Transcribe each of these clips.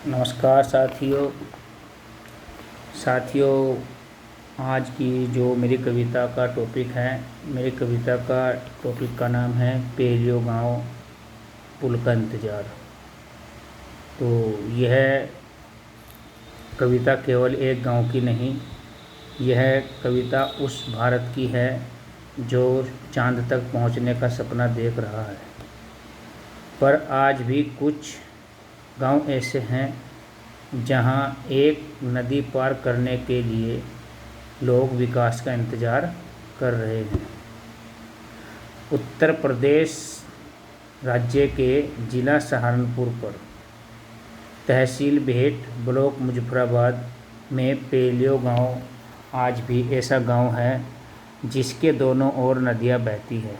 नमस्कार साथियों। आज की जो मेरी कविता का टॉपिक है, मेरी कविता का टॉपिक का नाम है पेलियो गांव पुल का इंतज़ार। तो यह कविता केवल एक गांव की नहीं, यह कविता उस भारत की है जो चांद तक पहुंचने का सपना देख रहा है। पर आज भी कुछ गांव ऐसे हैं जहां एक नदी पार करने के लिए लोग विकास का इंतज़ार कर रहे हैं। उत्तर प्रदेश राज्य के ज़िला सहारनपुर पर तहसील बेहट ब्लॉक मुजफ्फराबाद में पेलियो गांव आज भी ऐसा गांव है जिसके दोनों ओर नदियां बहती है,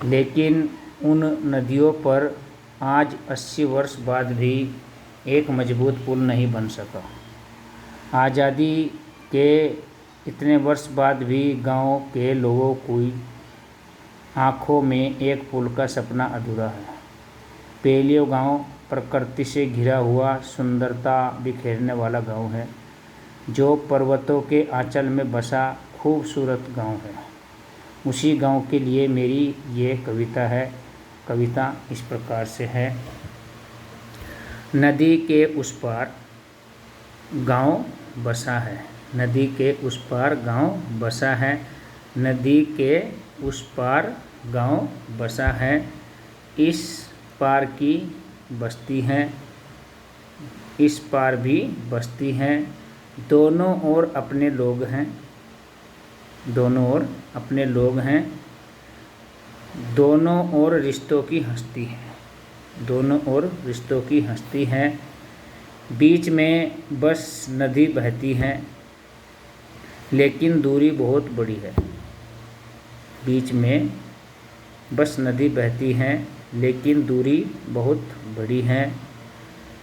लेकिन उन नदियों पर आज 80 वर्ष बाद भी एक मजबूत पुल नहीं बन सका। आज़ादी के इतने वर्ष बाद भी गांव के लोगों की आँखों में एक पुल का सपना अधूरा है। पेलियो गांव प्रकृति से घिरा हुआ सुंदरता बिखेरने वाला गांव है, जो पर्वतों के आंचल में बसा खूबसूरत गांव है। उसी गांव के लिए मेरी ये कविता है। कविता इस प्रकार से है। नदी के उस पार गांव बसा है, नदी के उस पार गांव बसा है, नदी के उस पार गांव बसा है। इस पार की बस्ती है, इस पार भी बस्ती है। दोनों ओर अपने लोग हैं, दोनों ओर अपने लोग हैं। दोनों ओर रिश्तों की हस्ती है, दोनों ओर रिश्तों की हस्ती है। बीच में बस नदी बहती है, लेकिन दूरी बहुत बड़ी है। बीच में बस नदी बहती है, लेकिन दूरी बहुत बड़ी है।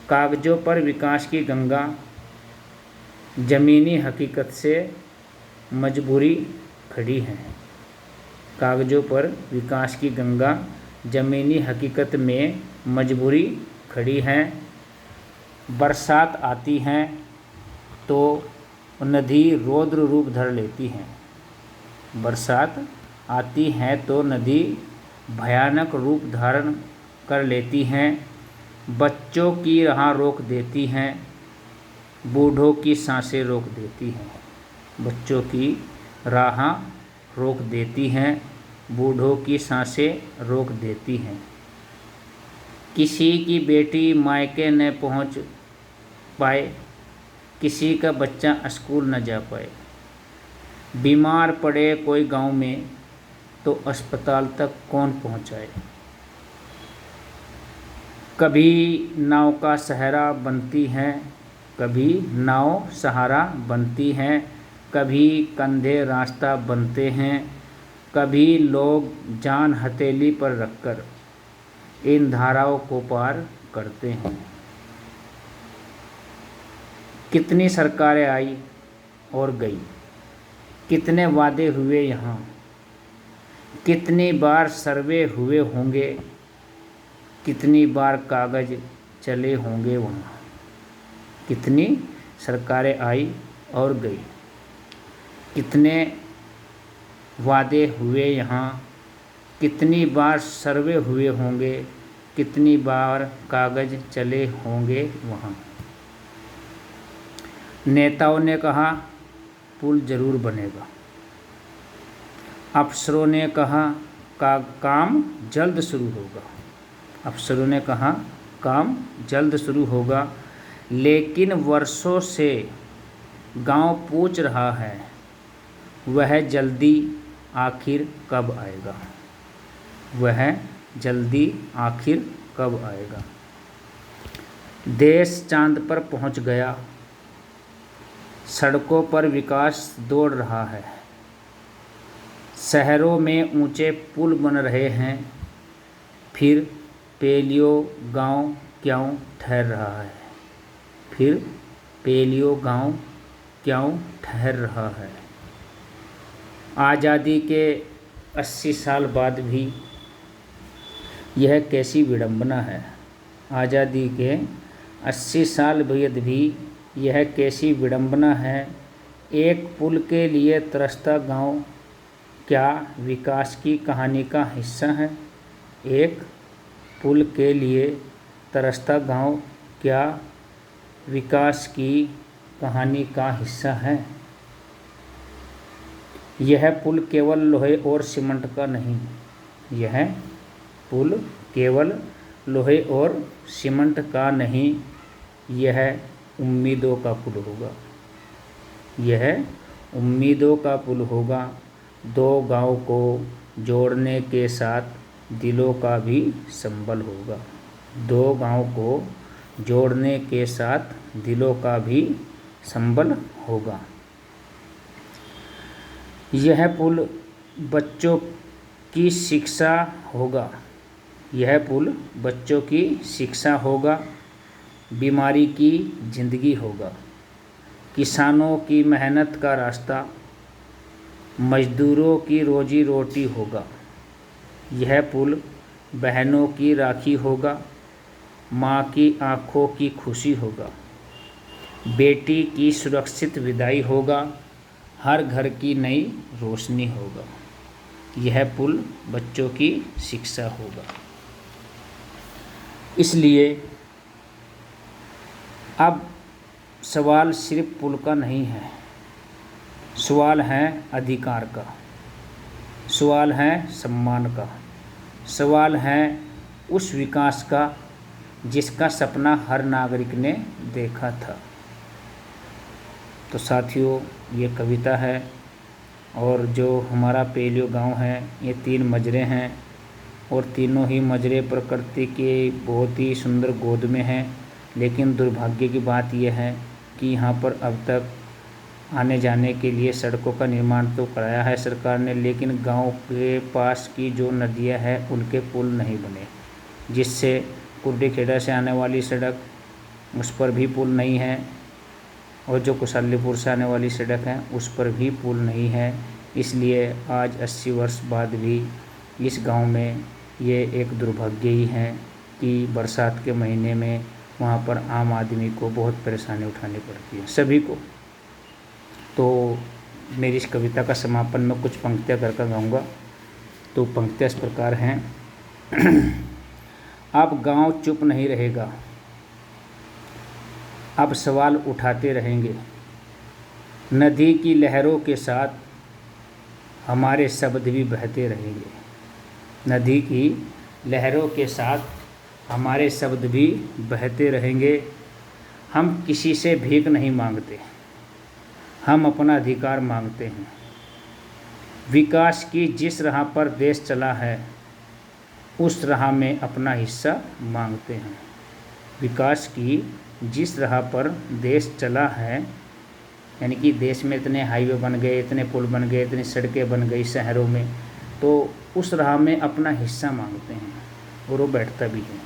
कागज़ों पर विकास की गंगा ज़मीनी हकीकत से मजबूरी खड़ी है। कागज़ों पर विकास की गंगा ज़मीनी हकीकत में मजबूरी खड़ी है। बरसात आती है तो नदी रौद्र रूप धर लेती है। बरसात आती है तो नदी भयानक रूप धारण कर लेती हैं। बच्चों की राह रोक देती हैं, बूढ़ों की सांसें रोक देती हैं। बच्चों की राह रोक देती हैं, बूढ़ों की सांसें रोक देती हैं। किसी की बेटी मायके न पहुंच पाए, किसी का बच्चा स्कूल न जा पाए। बीमार पड़े कोई गांव में तो अस्पताल तक कौन पहुंचाए। कभी नाव का सहारा बनती हैं, कभी नाव सहारा बनती हैं, कभी कंधे रास्ता बनते हैं, कभी लोग जान हथेली पर रखकर इन धाराओं को पार करते हैं। कितनी सरकारें आई और गई, कितने वादे हुए यहाँ, कितनी बार सर्वे हुए होंगे, कितनी बार कागज़ चले होंगे वहाँ। कितनी सरकारें आई और गई, कितने वादे हुए यहाँ, कितनी बार सर्वे हुए होंगे, कितनी बार कागज़ चले होंगे वहाँ। नेताओं ने कहा पुल जरूर बनेगा, अफसरों ने कहा काम जल्द शुरू होगा। अफसरों ने कहा काम जल्द शुरू होगा, लेकिन वर्षों से गांव पूछ रहा है वह जल्दी आखिर कब आएगा, वह जल्दी आखिर कब आएगा। देश चांद पर पहुंच गया, सड़कों पर विकास दौड़ रहा है, शहरों में ऊंचे पुल बन रहे हैं, फिर पेलियो गांव क्यों ठहर रहा है, फिर पेलियो गांव क्यों ठहर रहा है। आज़ादी के 80 साल बाद भी यह कैसी विडंबना है। आज़ादी के 80 साल बीत भी यह कैसी विडंबना है, एक पुल के लिए तरसता गांव क्या विकास की कहानी का हिस्सा है। एक पुल के लिए तरसता गांव क्या विकास की कहानी का हिस्सा है। यह पुल केवल लोहे और सीमेंट का नहीं, यह पुल केवल लोहे और सीमेंट का नहीं, यह उम्मीदों का पुल होगा। यह उम्मीदों का पुल होगा, दो गांव को जोड़ने के साथ दिलों का भी संबल होगा। दो गांव को जोड़ने के साथ दिलों का भी संबल होगा। यह पुल बच्चों की शिक्षा होगा। यह पुल बच्चों की शिक्षा होगा, बीमारी की जिंदगी होगा, किसानों की मेहनत का रास्ता, मजदूरों की रोजी रोटी होगा। यह पुल बहनों की राखी होगा, माँ की आँखों की खुशी होगा, बेटी की सुरक्षित विदाई होगा, हर घर की नई रोशनी होगा। यह पुल बच्चों की शिक्षा होगा। इसलिए अब सवाल सिर्फ पुल का नहीं है, सवाल है अधिकार का, सवाल है सम्मान का, सवाल है उस विकास का जिसका सपना हर नागरिक ने देखा था। तो साथियों, ये कविता है और जो हमारा पेलियो गांव है ये 3 मजरे हैं और तीनों ही मजरे प्रकृति के बहुत ही सुंदर गोद में हैं। लेकिन दुर्भाग्य की बात यह है कि यहाँ पर अब तक आने जाने के लिए सड़कों का निर्माण तो कराया है सरकार ने, लेकिन गांव के पास की जो नदियाँ हैं उनके पुल नहीं बने, जिससे कुर्डीखेड़ा से आने वाली सड़क उस पर भी पुल नहीं है और जो कुशालीपुर से आने वाली सड़क है उस पर भी पुल नहीं है। इसलिए आज 80 वर्ष बाद भी इस गांव में ये एक दुर्भाग्य ही है कि बरसात के महीने में वहाँ पर आम आदमी को बहुत परेशानी उठानी पड़ती है, सभी को। तो मेरी इस कविता का समापन में कुछ पंक्तियाँ करके गाऊंगा। तो पंक्तियाँ इस प्रकार हैं। अब गांव चुप नहीं रहेगा, अब सवाल उठाते रहेंगे, नदी की लहरों के साथ हमारे शब्द भी बहते रहेंगे। नदी की लहरों के साथ हमारे शब्द भी बहते रहेंगे। हम किसी से भीख नहीं मांगते, हम अपना अधिकार मांगते हैं। विकास की जिस राह पर देश चला है उस राह में अपना हिस्सा मांगते हैं। विकास की जिस राह पर देश चला है, यानी कि देश में इतने हाईवे बन गए, इतने पुल बन गए, इतनी सड़कें बन गई शहरों में, तो उस राह में अपना हिस्सा मांगते हैं और वो बैठता भी है।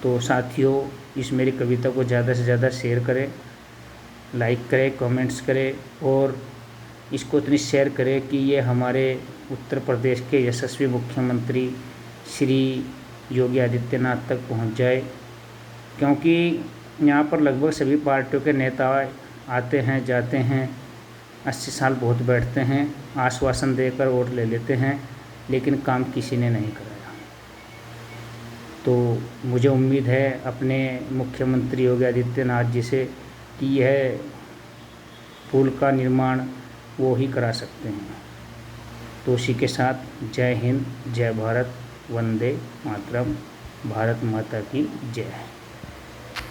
तो साथियों, इस मेरी कविता को ज़्यादा से ज़्यादा शेयर करें, लाइक करें, कमेंट्स करें और इसको इतनी शेयर करें कि ये हमारे उत्तर प्रदेश के यशस्वी मुख्यमंत्री श्री योगी आदित्यनाथ तक पहुंच जाए, क्योंकि यहाँ पर लगभग सभी पार्टियों के नेता आते हैं जाते हैं, 80 साल बहुत बैठते हैं, आश्वासन देकर वोट ले लेते हैं, लेकिन काम किसी ने नहीं कराया। तो मुझे उम्मीद है अपने मुख्यमंत्री योगी आदित्यनाथ जी से कि यह पुल का निर्माण वो ही करा सकते हैं। तो उसी के साथ जय हिंद, जय भारत, वंदे मातरम, भारत माता की जय।